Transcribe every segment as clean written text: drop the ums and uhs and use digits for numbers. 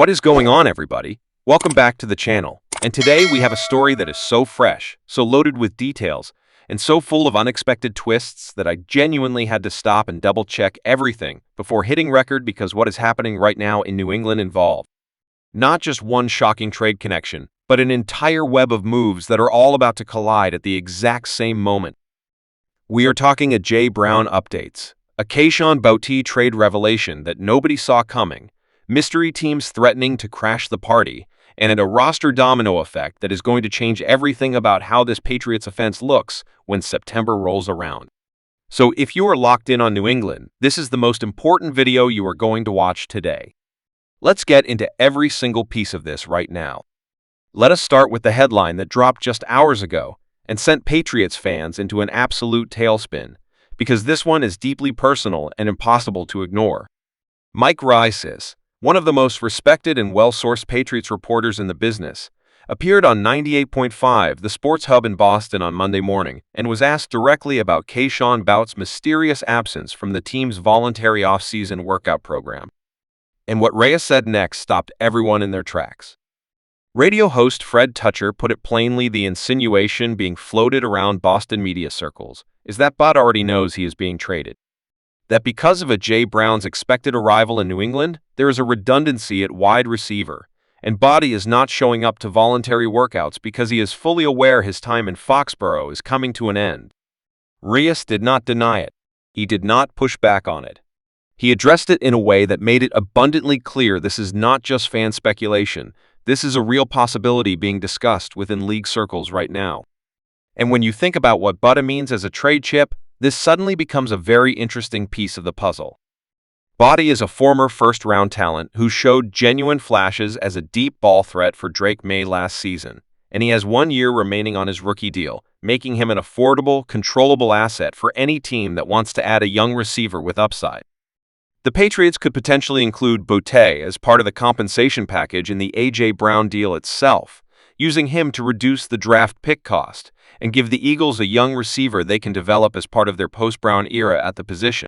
What is going on, everybody? Welcome back to the channel. And today we have a story that is so fresh, so loaded with details, and so full of unexpected twists that I genuinely had to stop and double-check everything before hitting record because what is happening right now in New England involved not just one shocking trade connection, but an entire web of moves that are all about to collide at the exact same moment. We are talking a Jay Brown updates, a Kayshon Boutte trade revelation that nobody saw coming, mystery teams threatening to crash the party, and a roster domino effect that is going to change everything about how this Patriots offense looks when September rolls around. So if you are locked in on New England, this is the most important video you are going to watch today. Let's get into every single piece of this right now. Let us start with the headline that dropped just hours ago and sent Patriots fans into an absolute tailspin, because this one is deeply personal and impossible to ignore. Mike Rice, one of the most respected and well-sourced Patriots reporters in the business, appeared on 98.5, the sports hub in Boston on Monday morning, and was asked directly about Kayshon Boutte's mysterious absence from the team's voluntary off-season workout program. And what Reyes said next stopped everyone in their tracks. Radio host Fred Toucher put it plainly: the insinuation being floated around Boston media circles is that Boutte already knows he is being traded. That because of a Jay Brown's expected arrival in New England, there is a redundancy at wide receiver, and Boutte is not showing up to voluntary workouts because he is fully aware his time in Foxborough is coming to an end. Reyes did not deny it. He did not push back on it. He addressed it in a way that made it abundantly clear this is not just fan speculation. This is a real possibility being discussed within league circles right now. And when you think about what Boutte means as a trade chip, this suddenly becomes a very interesting piece of the puzzle. Boutte is a former first-round talent who showed genuine flashes as a deep ball threat for Drake May last season, and he has 1 year remaining on his rookie deal, making him an affordable, controllable asset for any team that wants to add a young receiver with upside. The Patriots could potentially include Boutte as part of the compensation package in the A.J. Brown deal itself, using him to reduce the draft pick cost and give the Eagles a young receiver they can develop as part of their post-Brown era at the position.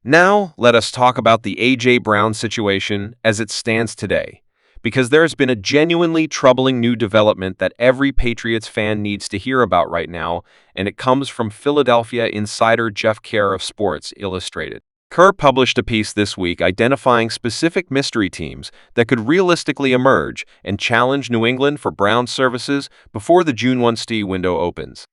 Now, let us talk about the A.J. Brown situation as it stands today, because there has been a genuinely troubling new development that every Patriots fan needs to hear about right now, and it comes from Philadelphia insider Jeff Kerr of Sports Illustrated. Kerr published a piece this week identifying specific mystery teams that could realistically emerge and challenge New England for Brown's services before the June 1 window opens.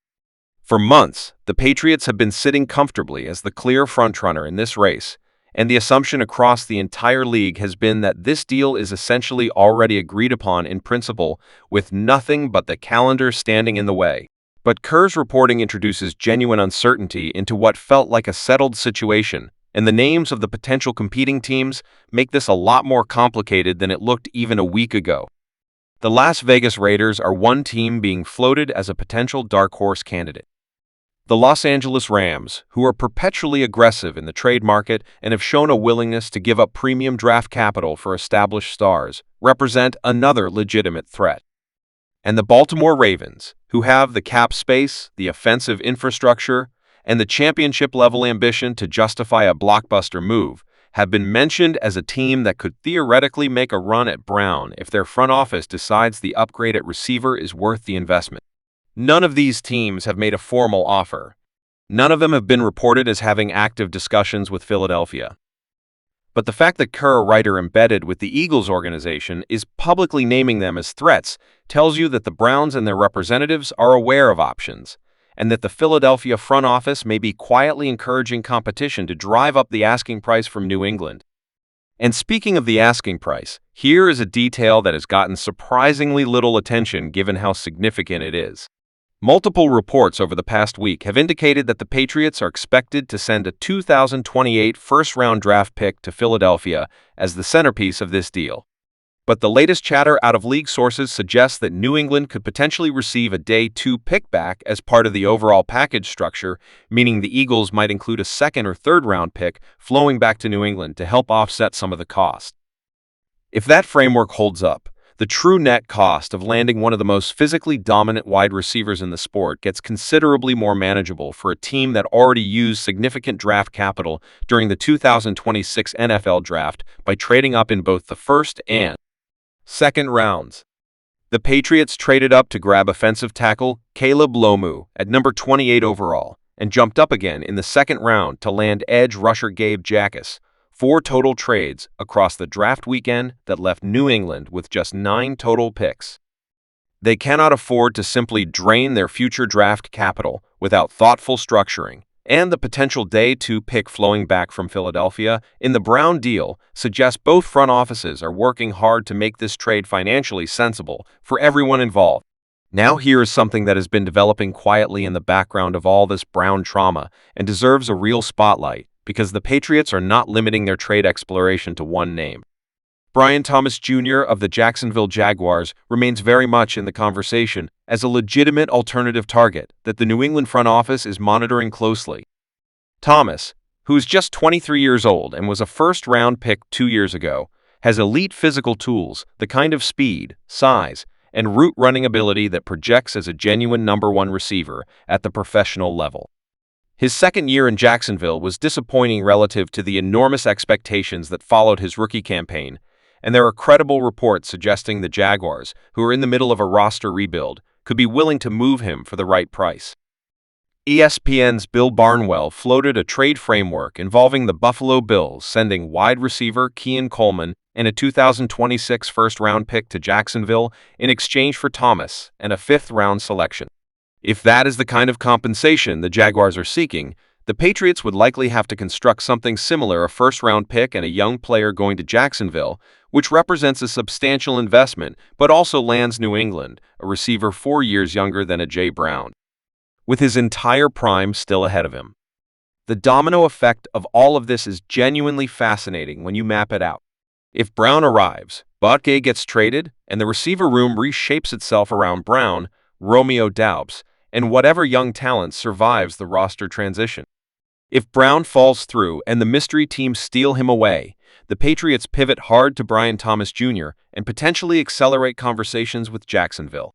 For months, the Patriots have been sitting comfortably as the clear frontrunner in this race, and the assumption across the entire league has been that this deal is essentially already agreed upon in principle, with nothing but the calendar standing in the way. But Kerr's reporting introduces genuine uncertainty into what felt like a settled situation, and the names of the potential competing teams make this a lot more complicated than it looked even a week ago. The Las Vegas Raiders are one team being floated as a potential dark horse candidate. The Los Angeles Rams, who are perpetually aggressive in the trade market and have shown a willingness to give up premium draft capital for established stars, represent another legitimate threat. And the Baltimore Ravens, who have the cap space, the offensive infrastructure, and the championship-level ambition to justify a blockbuster move, have been mentioned as a team that could theoretically make a run at Brown if their front office decides the upgrade at receiver is worth the investment. None of these teams have made a formal offer. None of them have been reported as having active discussions with Philadelphia. But the fact that Kerr, a writer embedded with the Eagles organization, is publicly naming them as threats tells you that the Browns and their representatives are aware of options, and that the Philadelphia front office may be quietly encouraging competition to drive up the asking price from New England. And speaking of the asking price, here is a detail that has gotten surprisingly little attention given how significant it is. Multiple reports over the past week have indicated that the Patriots are expected to send a 2028 first-round draft pick to Philadelphia as the centerpiece of this deal. But the latest chatter out of league sources suggests that New England could potentially receive a Day 2 pick back as part of the overall package structure, meaning the Eagles might include a second or third round pick flowing back to New England to help offset some of the cost. If that framework holds up, The true net cost of landing one of the most physically dominant wide receivers in the sport gets considerably more manageable for a team that already used significant draft capital during the 2026 NFL Draft by trading up in both the first and second rounds. The Patriots traded up to grab offensive tackle Caleb Lomu at number 28 overall and jumped up again in the second round to land edge rusher Gabe Jacas. 4 total trades across the draft weekend that left New England with just 9 total picks. They cannot afford to simply drain their future draft capital without thoughtful structuring, and the potential day 2 pick flowing back from Philadelphia in the Brown deal suggests both front offices are working hard to make this trade financially sensible for everyone involved. Now here is something that has been developing quietly in the background of all this Brown trauma and deserves a real spotlight, because the Patriots are not limiting their trade exploration to one name. Brian Thomas Jr. of the Jacksonville Jaguars remains very much in the conversation as a legitimate alternative target that the New England front office is monitoring closely. Thomas, who is just 23 years old and was a first-round pick 2 years ago, has elite physical tools, the kind of speed, size, and route running ability that projects as a genuine number 1 receiver at the professional level. His second year in Jacksonville was disappointing relative to the enormous expectations that followed his rookie campaign, and there are credible reports suggesting the Jaguars, who are in the middle of a roster rebuild, could be willing to move him for the right price. ESPN's Bill Barnwell floated a trade framework involving the Buffalo Bills sending wide receiver Keon Coleman and a 2026 first-round pick to Jacksonville in exchange for Thomas and a 5th-round selection. If that is the kind of compensation the Jaguars are seeking, the Patriots would likely have to construct something similar, a first-round pick and a young player going to Jacksonville, which represents a substantial investment, but also lands New England, a receiver 4 years younger than A.J. Brown, with his entire prime still ahead of him. The domino effect of all of this is genuinely fascinating when you map it out. If Brown arrives, Butke gets traded, and the receiver room reshapes itself around Brown, Romeo Doubs, and whatever young talent survives the roster transition. If Brown falls through and the mystery teams steal him away, the Patriots pivot hard to Brian Thomas Jr. and potentially accelerate conversations with Jacksonville.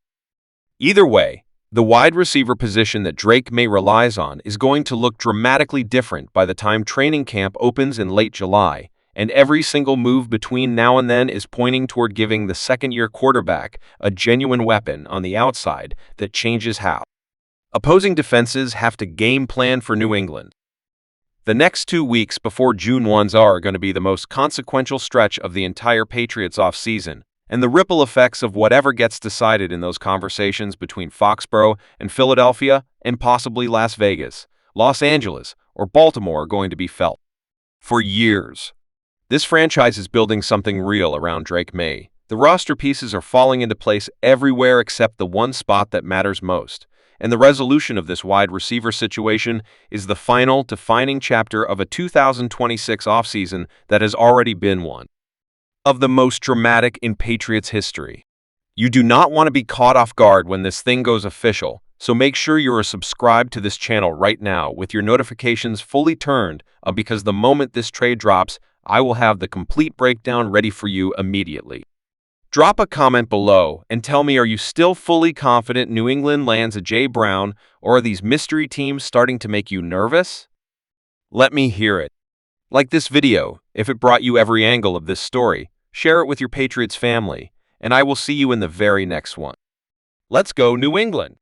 Either way, the wide receiver position that Drake May relies on is going to look dramatically different by the time training camp opens in late July, and every single move between now and then is pointing toward giving the second-year quarterback a genuine weapon on the outside that changes how opposing defenses have to game plan for New England. The next 2 weeks before June 1 are going to be the most consequential stretch of the entire Patriots offseason, and the ripple effects of whatever gets decided in those conversations between Foxborough and Philadelphia and possibly Las Vegas, Los Angeles, or Baltimore are going to be felt for years. This franchise is building something real around Drake May. The roster pieces are falling into place everywhere except the one spot that matters most, and the resolution of this wide receiver situation is the final, defining chapter of a 2026 offseason that has already been one of the most dramatic in Patriots history. You do not want to be caught off guard when this thing goes official, so make sure you are subscribed to this channel right now with your notifications fully turned on, because the moment this trade drops, I will have the complete breakdown ready for you immediately. Drop a comment below and tell me, are you still fully confident New England lands A.J. Brown, or are these mystery teams starting to make you nervous? Let me hear it. Like this video if it brought you every angle of this story, share it with your Patriots family, and I will see you in the very next one. Let's go New England!